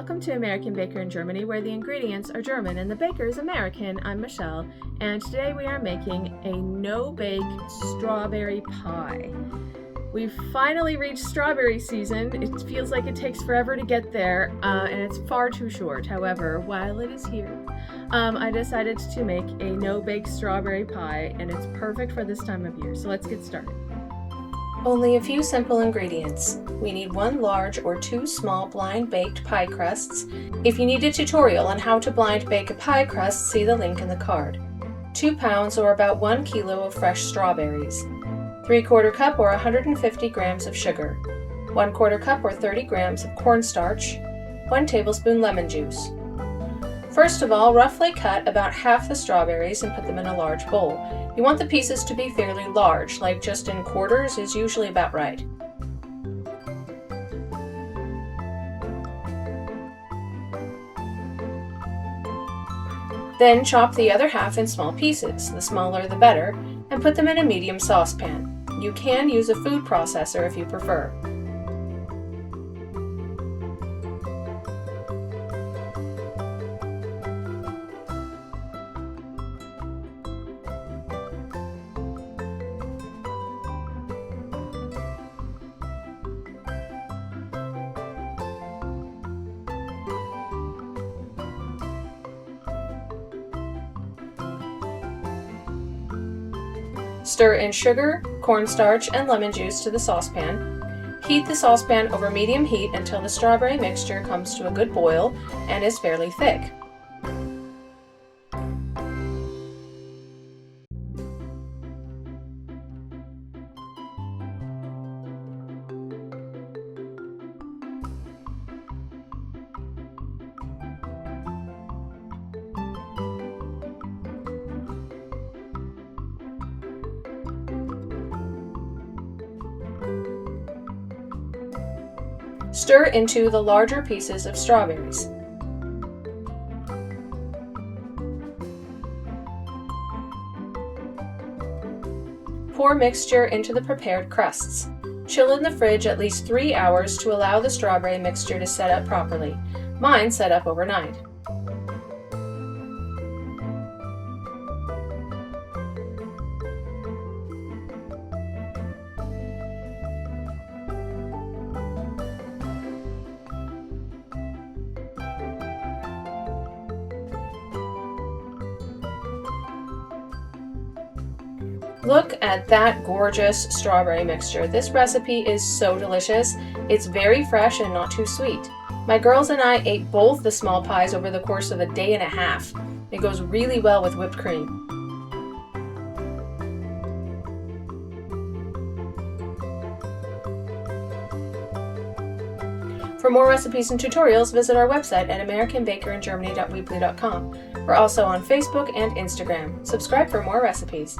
welcome to American Baker in Germany, where the ingredients are German and the baker is American. I'm Michelle, and today we are making a no-bake strawberry pie. We've finally reached strawberry season. It feels like it takes forever to get there, and it's far too short. However, while it is here, I decided to make a no-bake strawberry pie, and it's perfect for this time of year. So let's get started. Only a few simple ingredients. We need 1 large or 2 small blind baked pie crusts. If you need a tutorial on how to blind bake a pie crust, see the link in the card. 2 pounds or about 1 kilo of fresh strawberries. 3/4 cup or 150 grams of sugar. 1/4 cup or 30 grams of cornstarch. 1 tablespoon lemon juice. First of all, roughly cut about half the strawberries and put them in a large bowl. You want the pieces to be fairly large, like just in quarters is usually about right. Then chop the other half in small pieces, the smaller the better, and put them in a medium saucepan. You can use a food processor if you prefer. Stir in sugar, cornstarch, and lemon juice to the saucepan. Heat the saucepan over medium heat until the strawberry mixture comes to a good boil and is fairly thick. Stir into the larger pieces of strawberries. Pour mixture into the prepared crusts. Chill in the fridge at least 3 hours to allow the strawberry mixture to set up properly. Mine set up overnight. Look at that gorgeous strawberry mixture. This recipe is so delicious. It's very fresh and not too sweet. My girls and I ate both the small pies over the course of a day and a half. It goes really well with whipped cream. For more recipes and tutorials, visit our website at americanbakeringermany.weebly.com. We're also on Facebook and Instagram. Subscribe for more recipes.